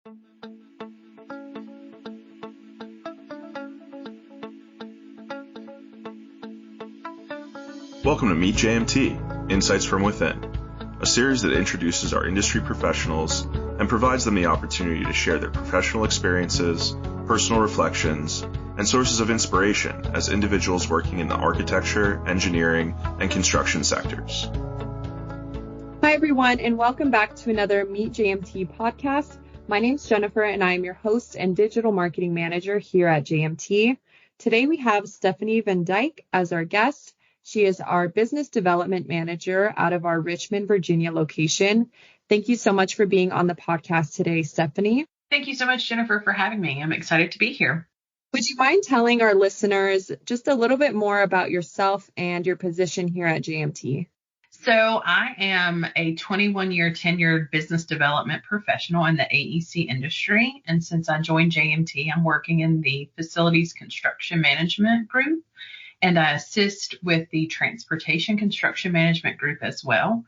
Welcome to Meet JMT, Insights from Within, a series that introduces our industry professionals and provides them the opportunity to share their professional experiences, personal reflections, and sources of inspiration as individuals working in the architecture, engineering, and construction sectors. Hi, everyone, and welcome back to another Meet JMT podcast. My name's Jennifer, and I am your host and digital marketing manager here at JMT. Today, we have Stephanie Vandyke as our guest. She is our business development manager out of our Richmond, Virginia location. Thank you so much for being on the podcast today, Stephanie. Thank you so much, Jennifer, for having me. I'm excited to be here. Would you mind telling our listeners just a little bit more about yourself and your position here at JMT? So I am a 21-year tenured business development professional in the AEC industry. And since I joined JMT, I'm working in the facilities construction management group. And I assist with the transportation construction management group as well.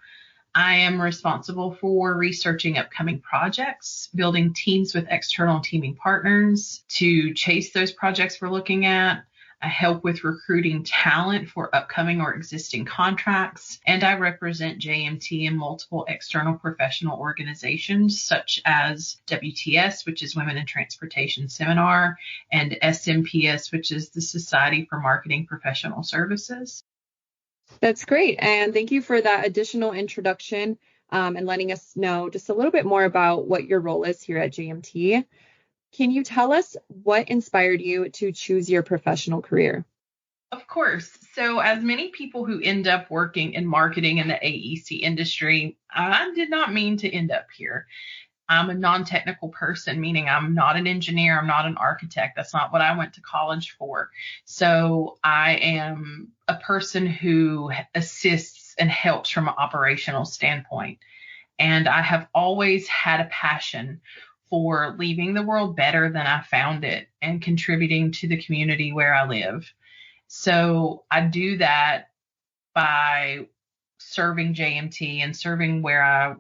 I am responsible for researching upcoming projects, building teams with external teaming partners to chase those projects we're looking at. I help with recruiting talent for upcoming or existing contracts, and I represent JMT in multiple external professional organizations such as WTS, which is Women in Transportation Seminar, and SMPS, which is the Society for Marketing Professional Services. That's great, and thank you for that additional introduction and letting us know just a little bit more about what your role is here at JMT. Can you tell us what inspired you to choose your professional career? Of course. So as many people who end up working in marketing in the AEC industry, I did not mean to end up here. I'm a non-technical person, meaning I'm not an engineer. I'm not an architect. That's not what I went to college for. So I am a person who assists and helps from an operational standpoint. And I have always had a passion for leaving the world better than I found it and contributing to the community where I live. So I do that by serving JMT and serving where I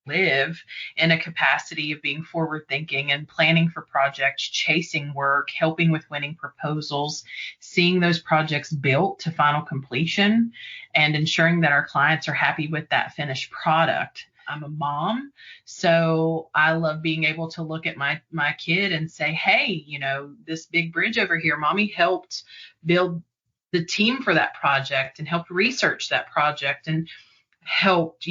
live in a capacity of being forward thinking and planning for projects, chasing work, helping with winning proposals, seeing those projects built to final completion, and ensuring that our clients are happy with that finished product. I'm a mom, so I love being able to look at my kid and say, hey, this big bridge over here, mommy helped build the team for that project and helped research that project and helped,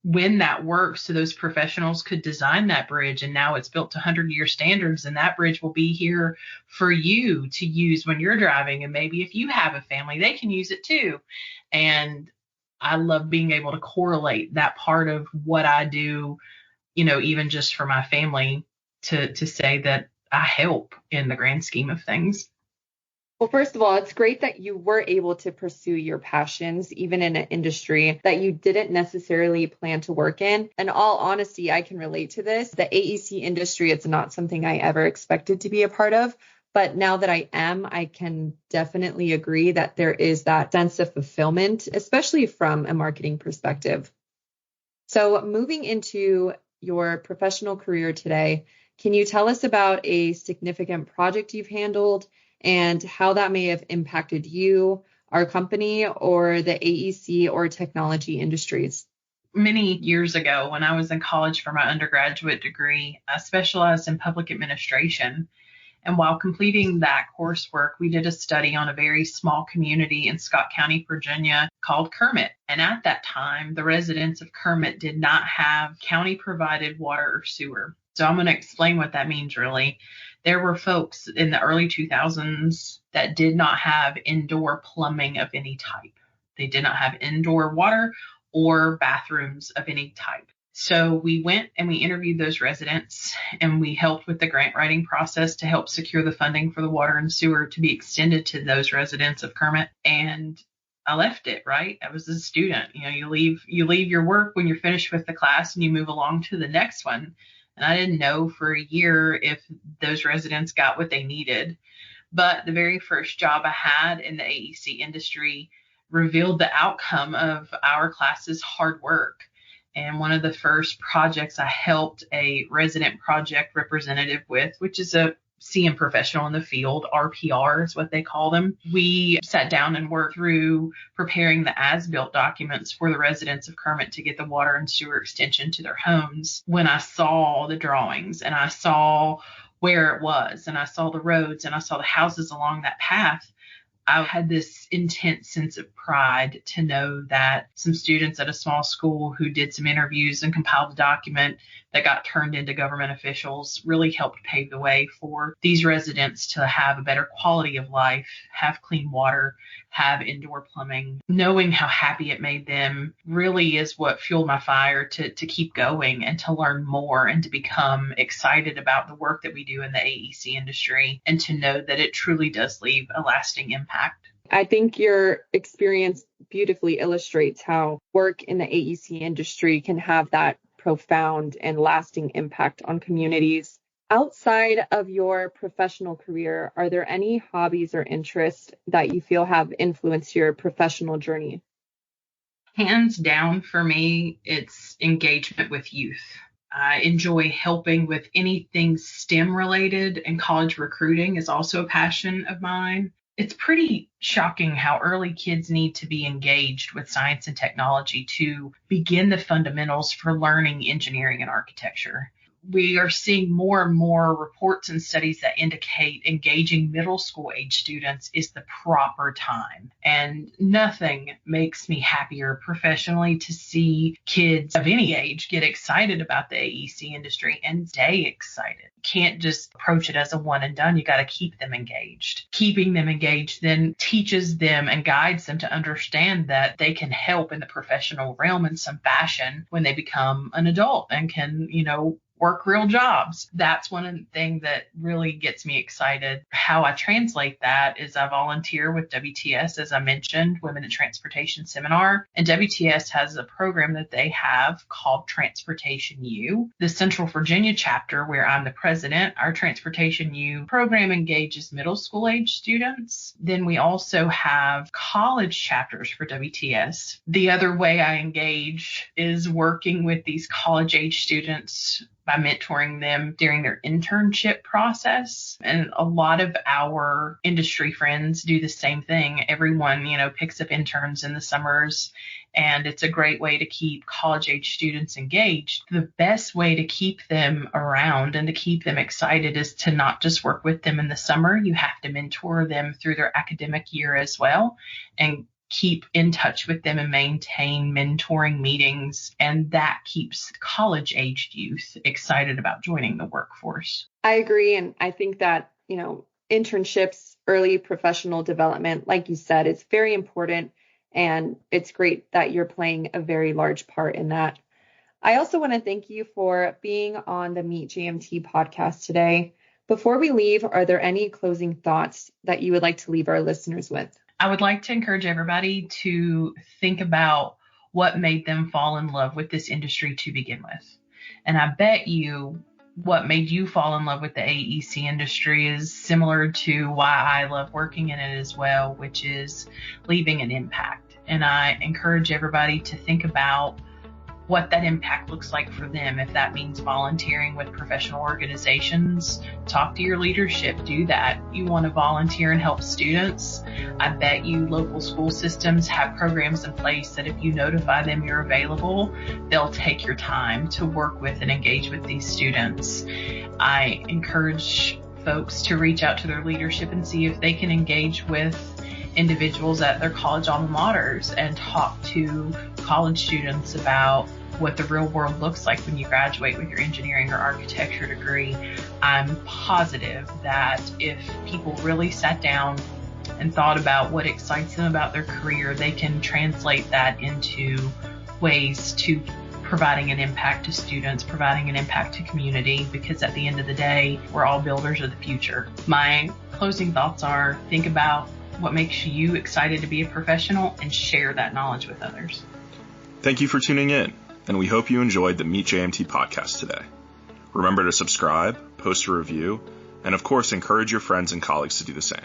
win that work so those professionals could design that bridge. And now it's built to 100-year standards, and that bridge will be here for you to use when you're driving. And maybe if you have a family, they can use it too. And I love being able to correlate that part of what I do, even just for my family to say that I help in the grand scheme of things. Well, first of all, it's great that you were able to pursue your passions, even in an industry that you didn't necessarily plan to work in. In all honesty, I can relate to this. The AEC industry, it's not something I ever expected to be a part of. But now that I am, I can definitely agree that there is that sense of fulfillment, especially from a marketing perspective. So moving into your professional career today, can you tell us about a significant project you've handled and how that may have impacted you, our company, or the AEC or technology industries? Many years ago, when I was in college for my undergraduate degree, I specialized in public administration. And while completing that coursework, we did a study on a very small community in Scott County, Virginia called Kermit. And at that time, the residents of Kermit did not have county-provided water or sewer. So I'm going to explain what that means, really. There were folks in the early 2000s that did not have indoor plumbing of any type. They did not have indoor water or bathrooms of any type. So we went and we interviewed those residents, and we helped with the grant writing process to help secure the funding for the water and sewer to be extended to those residents of Kermit. And I left it, right? I was a student. You leave your work when you're finished with the class and you move along to the next one. And I didn't know for a year if those residents got what they needed. But the very first job I had in the AEC industry revealed the outcome of our class's hard work. And one of the first projects I helped a resident project representative with, which is a CM professional in the field, RPR is what they call them. We sat down and worked through preparing the as-built documents for the residents of Kermit to get the water and sewer extension to their homes. When I saw the drawings and I saw where it was and I saw the roads and I saw the houses along that path, I had this intense sense of pride to know that some students at a small school who did some interviews and compiled a document that got turned into government officials really helped pave the way for these residents to have a better quality of life, have clean water, have indoor plumbing. Knowing how happy it made them really is what fueled my fire to keep going and to learn more and to become excited about the work that we do in the AEC industry and to know that it truly does leave a lasting impact. I think your experience beautifully illustrates how work in the AEC industry can have that profound and lasting impact on communities. Outside of your professional career, are there any hobbies or interests that you feel have influenced your professional journey? Hands down for me, it's engagement with youth. I enjoy helping with anything STEM related, and college recruiting is also a passion of mine. It's pretty shocking how early kids need to be engaged with science and technology to begin the fundamentals for learning engineering and architecture. We are seeing more and more reports and studies that indicate engaging middle school age students is the proper time. And nothing makes me happier professionally to see kids of any age get excited about the AEC industry and stay excited. You can't just approach it as a one and done. You got to keep them engaged. Keeping them engaged then teaches them and guides them to understand that they can help in the professional realm in some fashion when they become an adult and can, work real jobs. That's one thing that really gets me excited. How I translate that is I volunteer with WTS, as I mentioned, Women in Transportation Seminar. And WTS has a program that they have called Transportation U. The Central Virginia chapter, where I'm the president, our Transportation U program engages middle school age students. Then we also have college chapters for WTS. The other way I engage is working with these college age students by mentoring them during their internship process. And a lot of our industry friends do the same thing. Everyone, picks up interns in the summers, and it's a great way to keep college age students engaged. The best way to keep them around and to keep them excited is to not just work with them in the summer. You have to mentor them through their academic year as well, and keep in touch with them and maintain mentoring meetings. And that keeps college-aged youth excited about joining the workforce. I agree. And I think that, internships, early professional development, like you said, is very important. And it's great that you're playing a very large part in that. I also want to thank you for being on the Meet JMT podcast today. Before we leave, are there any closing thoughts that you would like to leave our listeners with? I would like to encourage everybody to think about what made them fall in love with this industry to begin with. And I bet you what made you fall in love with the AEC industry is similar to why I love working in it as well, which is leaving an impact. And I encourage everybody to think about what that impact looks like for them. If that means volunteering with professional organizations, talk to your leadership, do that. You want to volunteer and help students, I bet you local school systems have programs in place that if you notify them you're available, they'll take your time to work with and engage with these students. I encourage folks to reach out to their leadership and see if they can engage with individuals at their college alma maters and talk to college students about what the real world looks like when you graduate with your engineering or architecture degree. I'm positive that if people really sat down and thought about what excites them about their career, they can translate that into ways to providing an impact to students, providing an impact to community, because at the end of the day, we're all builders of the future. My closing thoughts are, think about what makes you excited to be a professional and share that knowledge with others. Thank you for tuning in, and we hope you enjoyed the Meet JMT podcast today. Remember to subscribe, post a review, and of course, encourage your friends and colleagues to do the same.